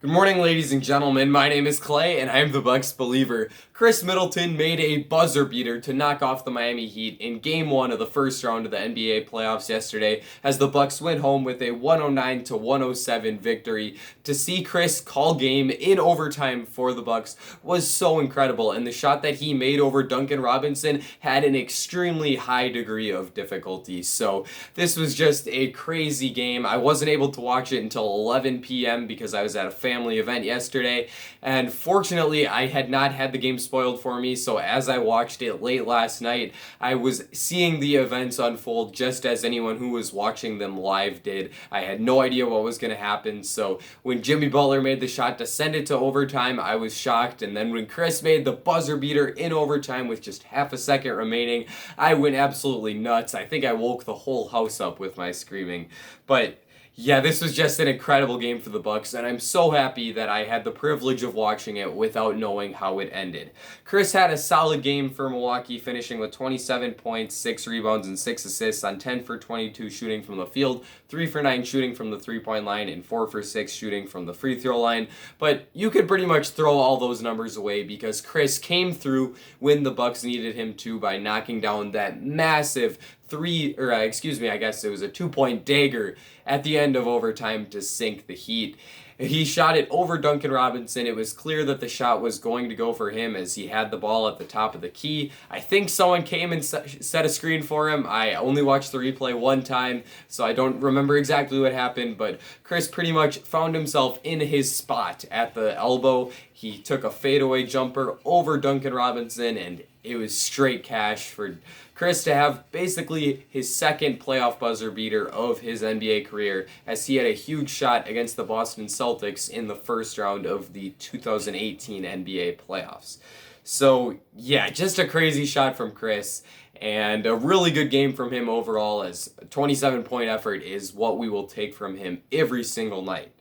Good morning, ladies and gentlemen. My name is Clay, and I am the Bucks believer. Khris Middleton made a buzzer beater to knock off the Miami Heat in Game 1 of the first round of the NBA playoffs yesterday, as the Bucks went home with a 109-107 victory. To see Khris call game in overtime for the Bucks was so incredible, and the shot that he made over Duncan Robinson had an extremely high degree of difficulty. So this was just a crazy game. I wasn't able to watch it until 11 p.m. because I was at a family event yesterday, and fortunately I had not had the game spoiled for me, so as I watched it late last night, I was seeing the events unfold just as anyone who was watching them live did. I had no idea what was going to happen, so when Jimmy Butler made the shot to send it to overtime, I was shocked, and then when Khris made the buzzer beater in overtime with just half a second remaining, I went absolutely nuts. I think I woke the whole house up with my screaming. But yeah, this was just an incredible game for the Bucks, and I'm so happy that I had the privilege of watching it without knowing how it ended. Khris had a solid game for Milwaukee, finishing with 27 points, 6 rebounds, and 6 assists on 10 for 22 shooting from the field, 3 for 9 shooting from the three-point line, and 4 for 6 shooting from the free throw line. But you could pretty much throw all those numbers away because Khris came through when the Bucks needed him to by knocking down that massive I guess it was a 2-point dagger at the end of overtime to sink the Heat. He shot it over Duncan Robinson. It was clear that the shot was going to go for him as he had the ball at the top of the key. I think someone came and set a screen for him. I only watched the replay one time, so I don't remember exactly what happened, but Khris pretty much found himself in his spot at the elbow. He took a fadeaway jumper over Duncan Robinson, and it was straight cash for Khris to have basically his second playoff buzzer beater of his NBA career, as he had a huge shot against the Boston Celtics in the first round of the 2018 NBA playoffs. So yeah, just a crazy shot from Khris, and a really good game from him overall, as a 27-point effort is what we will take from him every single night.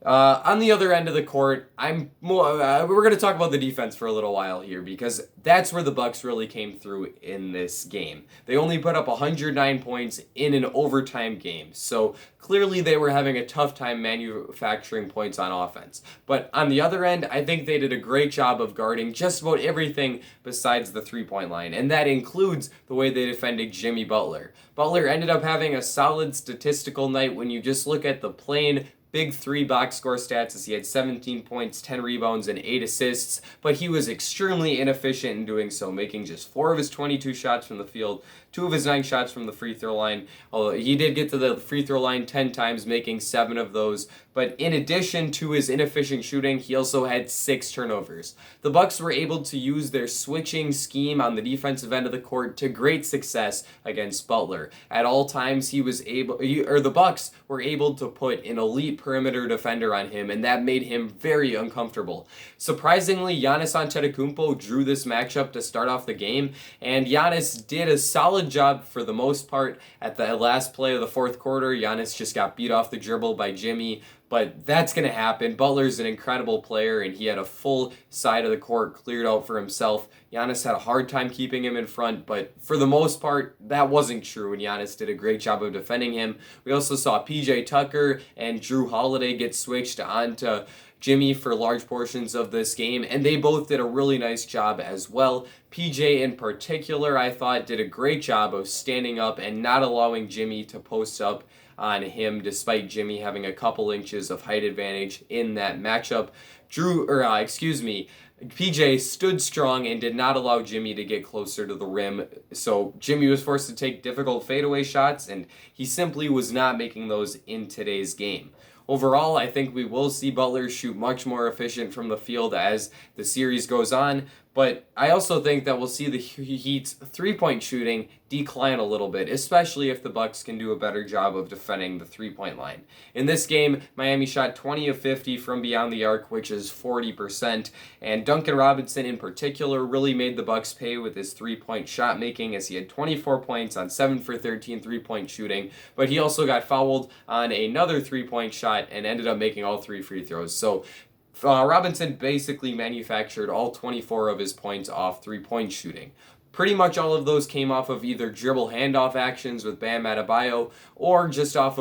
On the other end of the court, we're going to talk about the defense for a little while here, because that's where the Bucks really came through in this game. They only put up 109 points in an overtime game, so clearly they were having a tough time manufacturing points on offense. But on the other end, I think they did a great job of guarding just about everything besides the three-point line, and that includes the way they defended Jimmy Butler. Butler ended up having a solid statistical night when you just look at the plain Big 3 box score stats, as he had 17 points, 10 rebounds, and 8 assists, but he was extremely inefficient in doing so, making just 4 of his 22 shots from the field, 2 of his 9 shots from the free throw line, although he did get to the free throw line 10 times, making 7 of those. But in addition to his inefficient shooting, he also had 6 turnovers. The Bucks were able to use their switching scheme on the defensive end of the court to great success against Butler. At all times, the Bucks were able to put an elite perimeter defender on him, and that made him very uncomfortable. Surprisingly, Giannis Antetokounmpo drew this matchup to start off the game, and Giannis did a solid job for the most part. At the last play of the fourth quarter, Giannis just got beat off the dribble by Jimmy, but that's going to happen. Butler's an incredible player, and he had a full side of the court cleared out for himself. Giannis had a hard time keeping him in front, but for the most part, that wasn't true, and Giannis did a great job of defending him. We also saw PJ Tucker and Drew Holiday get switched onto Jimmy for large portions of this game, and they both did a really nice job as well. PJ in particular, I thought, did a great job of standing up and not allowing Jimmy to post up on him, despite Jimmy having a couple inches of height advantage in that matchup. PJ stood strong and did not allow Jimmy to get closer to the rim, so Jimmy was forced to take difficult fadeaway shots, and he simply was not making those in today's game. Overall, I think we will see Butler shoot much more efficient from the field as the series goes on, but I also think that we'll see the Heat's three-point shooting decline a little bit, especially if the Bucks can do a better job of defending the three-point line. In this game, Miami shot 20 of 50 from beyond the arc, which is 40%, and Duncan Robinson in particular really made the Bucks pay with his three-point shot making, as he had 24 points on 7 for 13 three-point shooting, but he also got fouled on another three-point shot and ended up making all 3 free throws. So Robinson basically manufactured all 24 of his points off three-point shooting. Pretty much all of those came off of either dribble handoff actions with Bam Adebayo or just off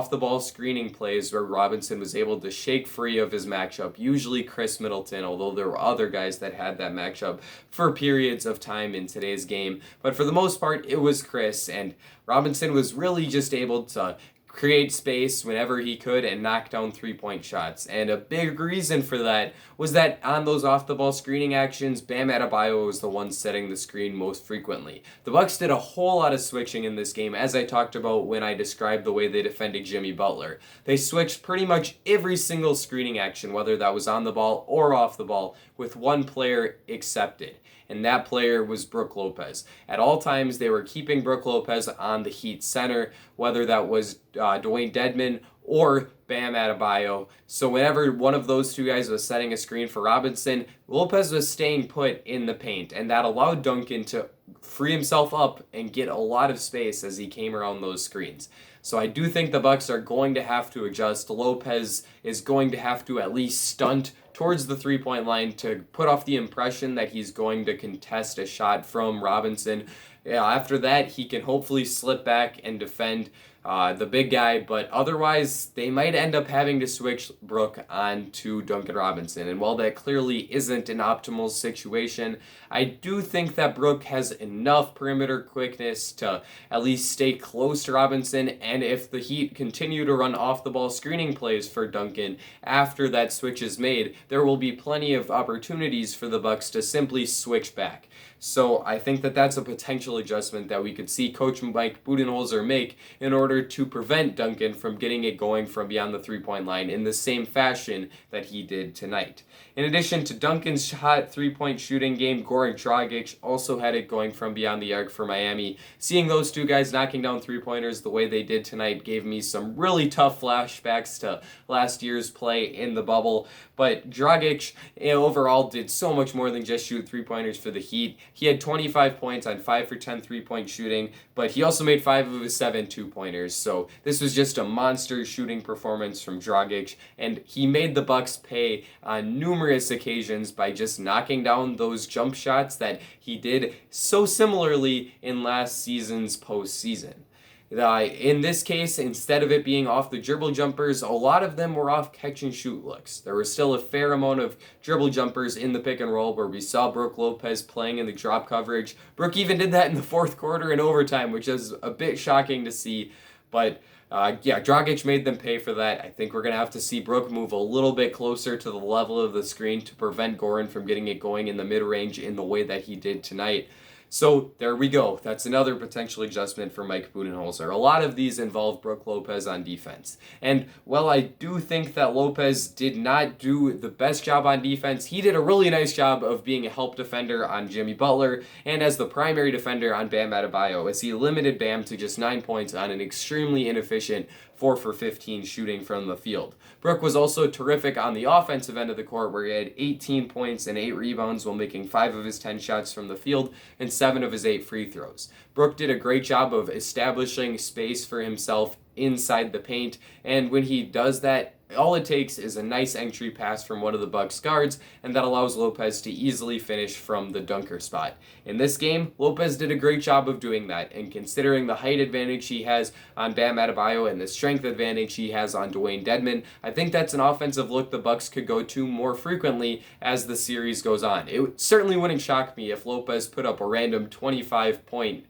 the ball screening plays where Robinson was able to shake free of his matchup, usually Khris Middleton, although there were other guys that had that matchup for periods of time in today's game. But for the most part, it was Khris, and Robinson was really just able to create space whenever he could and knock down three-point shots. And a big reason for that was that on those off-the-ball screening actions, Bam Adebayo was the one setting the screen most frequently. The Bucks did a whole lot of switching in this game, as I talked about when I described the way they defended Jimmy Butler. They switched pretty much every single screening action, whether that was on the ball or off the ball, with one player excepted. And that player was Brook Lopez. At all times, they were keeping Brook Lopez on the Heat center, whether that was Dwayne Dedmon or Bam Adebayo. So whenever one of those two guys was setting a screen for Robinson, Lopez was staying put in the paint, and that allowed Duncan to free himself up and get a lot of space as he came around those screens. So I do think the Bucks are going to have to adjust. Lopez is going to have to at least stunt towards the three-point line to put off the impression that he's going to contest a shot from Robinson. After that, he can hopefully slip back and defend the big guy, but otherwise they might end up having to switch Brook onto Duncan Robinson. And while that clearly isn't an optimal situation, I do think that Brook has enough perimeter quickness to at least stay close to Robinson, and if the Heat continue to run off the ball screening plays for Duncan after that switch is made, there will be plenty of opportunities for the Bucks to simply switch back. So I think that that's a potential adjustment that we could see Coach Mike Budenholzer make in order to prevent Duncan from getting it going from beyond the three-point line in the same fashion that he did tonight. In addition to Duncan's hot three-point shooting game, Goran Dragic also had it going from beyond the arc for Miami. Seeing those two guys knocking down three-pointers the way they did tonight gave me some really tough flashbacks to last year's play in the bubble. But Dragic overall did so much more than just shoot three-pointers for the Heat. He had 25 points on 5 for 10 three-point shooting, but he also made 5 of his 7 two-pointers. So this was just a monster shooting performance from Dragic, and he made the Bucks pay on numerous occasions by just knocking down those jump shots that he did so similarly in last season's postseason. In this case, instead of it being off the dribble jumpers, a lot of them were off catch and shoot looks. There was still a fair amount of dribble jumpers in the pick and roll where we saw Brook Lopez playing in the drop coverage. Brook even did that in the fourth quarter in overtime, which is a bit shocking to see. But Dragic made them pay for that. I think we're going to have to see Brook move a little bit closer to the level of the screen to prevent Goran from getting it going in the mid-range in the way that he did tonight. So there we go. That's another potential adjustment for Mike Budenholzer. A lot of these involve Brook Lopez on defense. And while I do think that Lopez did not do the best job on defense, he did a really nice job of being a help defender on Jimmy Butler and as the primary defender on Bam Adebayo, as he limited Bam to just 9 points on an extremely inefficient 4 for 15 shooting from the field. Brook was also terrific on the offensive end of the court, where he had 18 points and 8 rebounds while making 5 of his 10 shots from the field and 7 of his 8 free throws. Brook did a great job of establishing space for himself inside the paint, and when he does that, all it takes is a nice entry pass from one of the Bucks guards, and that allows Lopez to easily finish from the dunker spot. In this game, Lopez did a great job of doing that, and considering the height advantage he has on Bam Adebayo and the strength advantage he has on Dwayne Dedmon, I think that's an offensive look the Bucks could go to more frequently as the series goes on. It certainly wouldn't shock me if Lopez put up a random 25-point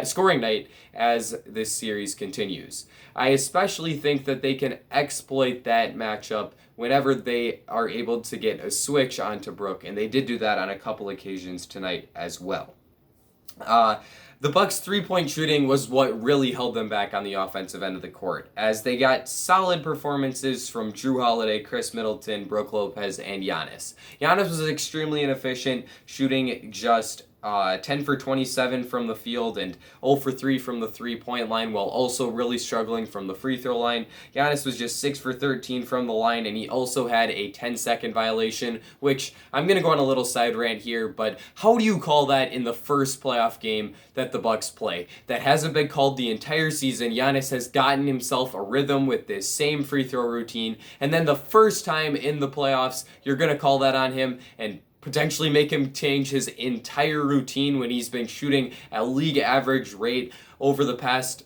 scoring night as this series continues. I especially think that they can exploit that matchup whenever they are able to get a switch onto Brook, and they did do that on a couple occasions tonight as well. The Bucks' three-point shooting was what really held them back on the offensive end of the court, as they got solid performances from Jrue Holiday, Khris Middleton, Brook Lopez, and Giannis. Giannis was extremely inefficient, shooting just 10 for 27 from the field and 0 for 3 from the three-point line, while also really struggling from the free throw line. Giannis was just 6 for 13 from the line, and he also had a 10-second violation, which I'm going to go on a little side rant here, but how do you call that in the first playoff game that the Bucks play? That hasn't been called the entire season. Giannis has gotten himself a rhythm with this same free throw routine, and then the first time in the playoffs, you're going to call that on him, and potentially make him change his entire routine when he's been shooting at league average rate over the past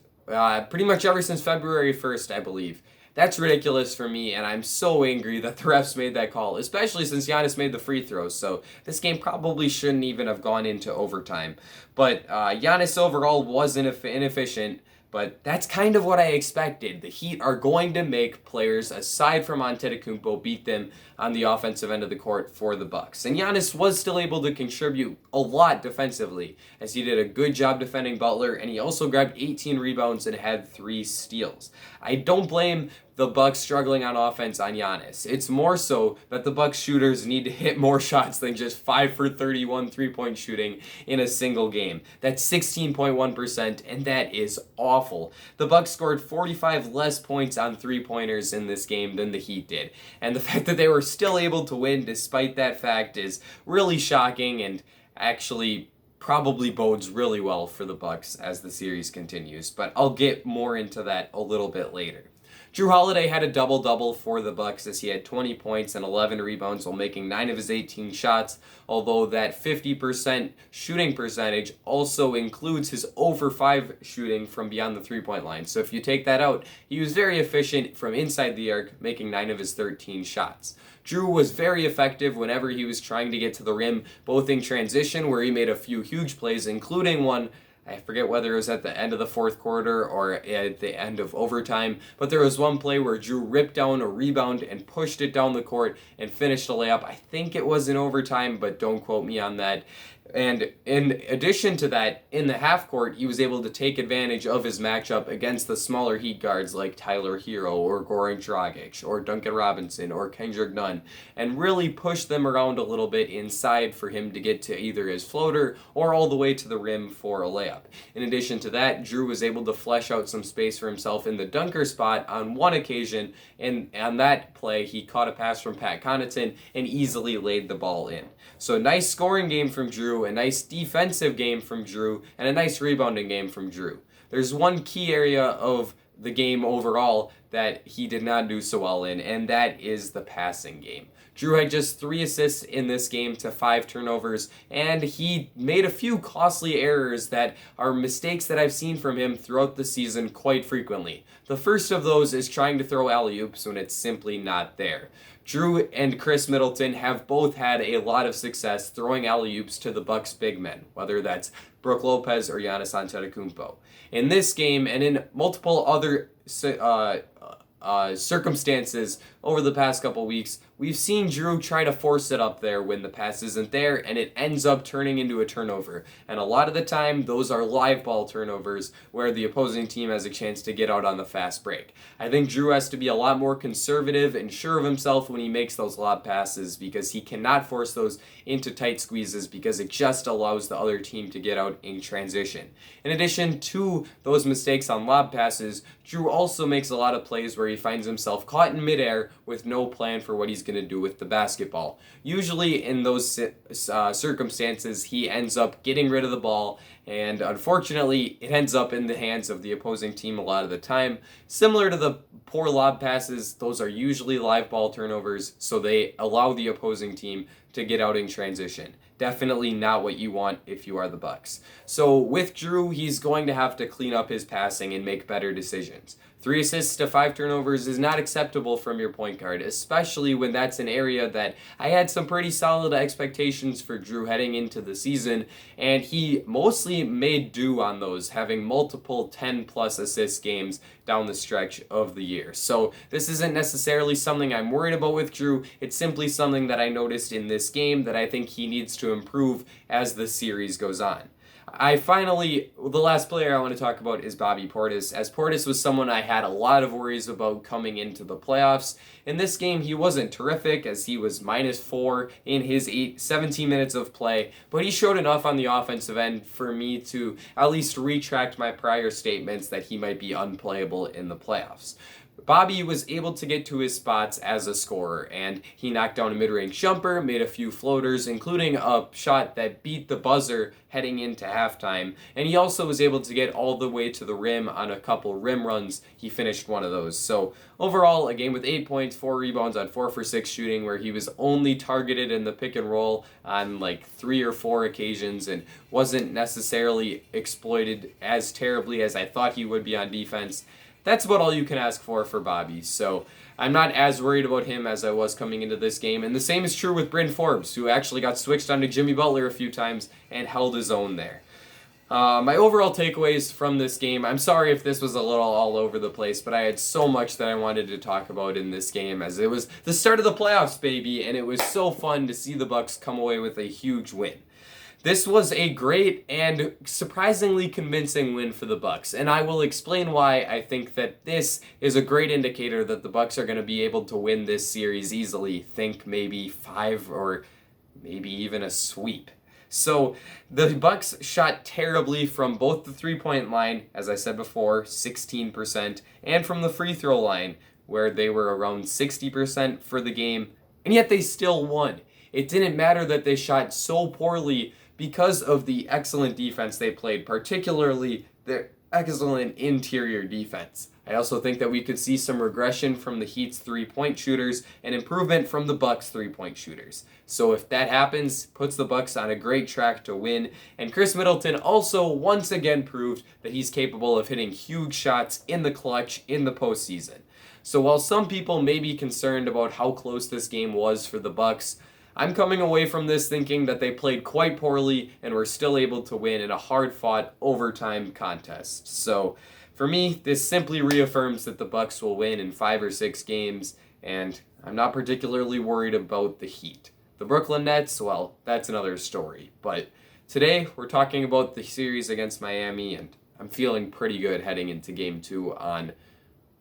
pretty much ever since February 1st, I believe. That's ridiculous for me, and I'm so angry that the refs made that call, especially since Giannis made the free throws, so this game probably shouldn't even have gone into overtime. But Giannis overall was inefficient, but that's kind of what I expected. The Heat are going to make players, aside from Antetokounmpo, beat them on the offensive end of the court for the Bucks. And Giannis was still able to contribute a lot defensively, as he did a good job defending Butler, and he also grabbed 18 rebounds and had 3 steals. I don't blame the Bucks struggling on offense on Giannis. It's more so that the Bucks shooters need to hit more shots than just 5 for 31 3-point shooting in a single game. That's 16.1%, and that is awful. The Bucks scored 45 less points on 3-pointers in this game than the Heat did. And the fact that they were still able to win despite that fact is really shocking, and actually probably bodes really well for the Bucks as the series continues. But I'll get more into that a little bit later. Jrue Holiday had a double-double for the Bucks as he had 20 points and 11 rebounds while making 9 of his 18 shots, although that 50% shooting percentage also includes his over 5 shooting from beyond the three-point line. So if you take that out, he was very efficient from inside the arc, making 9 of his 13 shots. Jrue was very effective whenever he was trying to get to the rim, both in transition, where he made a few huge plays, including one, I forget whether it was at the end of the fourth quarter or at the end of overtime, but there was one play where Jrue ripped down a rebound and pushed it down the court and finished a layup. I think it was in overtime, but don't quote me on that. And in addition to that, in the half court, he was able to take advantage of his matchup against the smaller Heat guards like Tyler Hero or Goran Dragic or Duncan Robinson or Kendrick Nunn and really push them around a little bit inside for him to get to either his floater or all the way to the rim for a layup. In addition to that, Jrue was able to flesh out some space for himself in the dunker spot on one occasion, and on that play, he caught a pass from Pat Connaughton and easily laid the ball in. So nice scoring game from Jrue, a nice defensive game from Jrue, and a nice rebounding game from Jrue. There's one key area of the game overall that he did not do so well in, and that is the passing game. Jrue had just 3 assists in this game to 5 turnovers, and he made a few costly errors that are mistakes that I've seen from him throughout the season quite frequently. The first of those is trying to throw alley-oops when it's simply not there. Jrue and Khris Middleton have both had a lot of success throwing alley-oops to the Bucks' big men, whether that's Brook Lopez or Giannis Antetokounmpo. In this game and in multiple other circumstances over the past couple weeks, we've seen Jrue try to force it up there when the pass isn't there, and it ends up turning into a turnover. And a lot of the time, those are live ball turnovers where the opposing team has a chance to get out on the fast break. I think Jrue has to be a lot more conservative and sure of himself when he makes those lob passes, because he cannot force those into tight squeezes because it just allows the other team to get out in transition. In addition to those mistakes on lob passes, Jrue also makes a lot of plays where he finds himself caught in midair with no plan for what he's going to do with the basketball. Usually in those circumstances, he ends up getting rid of the ball, and unfortunately, it ends up in the hands of the opposing team a lot of the time. Similar to the poor lob passes, those are usually live ball turnovers, so they allow the opposing team to get out in transition. Definitely not what you want if you are the Bucks. So with Jrue, he's going to have to clean up his passing and make better decisions. 3 assists to 5 turnovers is not acceptable from your point guard, especially when that's an area that I had some pretty solid expectations for Jrue heading into the season, and he mostly made do on those, having multiple 10-plus assist games down the stretch of the year. So this isn't necessarily something I'm worried about with Jrue. It's simply something that I noticed in this game that I think he needs to improve as the series goes on. The last player I want to talk about is Bobby Portis, as Portis was someone I had a lot of worries about coming into the playoffs. In this game, he wasn't terrific, as he was -4 in his 17 minutes of play, but he showed enough on the offensive end for me to at least retract my prior statements that he might be unplayable in the playoffs. Bobby was able to get to his spots as a scorer, and he knocked down a mid-range jumper, made a few floaters, including a shot that beat the buzzer heading into halftime, and he also was able to get all the way to the rim on a couple rim runs. He finished one of those. So overall, a game with 8 points, 4 rebounds on 4 for 6 shooting, where he was only targeted in the pick and roll on like 3 or 4 occasions and wasn't necessarily exploited as terribly as I thought he would be on defense. That's about all you can ask for Bobby. So I'm not as worried about him as I was coming into this game. And the same is true with Bryn Forbes, who actually got switched onto Jimmy Butler a few times and held his own there. My overall takeaways from this game, I'm sorry if this was a little all over the place, but I had so much that I wanted to talk about in this game, as it was the start of the playoffs, baby, and it was so fun to see the Bucks come away with a huge win. This was a great and surprisingly convincing win for the Bucks, and I will explain why I think that this is a great indicator that the Bucks are going to be able to win this series easily. Think maybe 5 or maybe even a sweep. So the Bucks shot terribly from both the three-point line, as I said before, 16%, and from the free throw line, where they were around 60% for the game, and yet they still won. It didn't matter that they shot so poorly because of the excellent defense they played, particularly their excellent interior defense. I also think that we could see some regression from the Heat's three-point shooters and improvement from the Bucks' three-point shooters. So if that happens, puts the Bucks on a great track to win. And Khris Middleton also once again proved that he's capable of hitting huge shots in the clutch in the postseason. So while some people may be concerned about how close this game was for the Bucks, I'm coming away from this thinking that they played quite poorly and were still able to win in a hard-fought overtime contest. So for me, this simply reaffirms that the Bucks will win in 5 or 6 games, and I'm not particularly worried about the Heat. The Brooklyn Nets, well, that's another story. But today, we're talking about the series against Miami, and I'm feeling pretty good heading into Game 2 on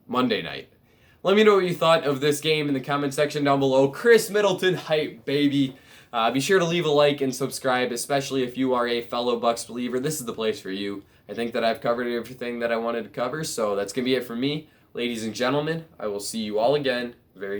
Monday night. Let me know what you thought of this game in the comment section down below. Khris Middleton hype, baby. Be sure to leave a like and subscribe, especially if you are a fellow Bucks believer. This is the place for you. I think that I've covered everything that I wanted to cover, so that's going to be it for me. Ladies and gentlemen, I will see you all again very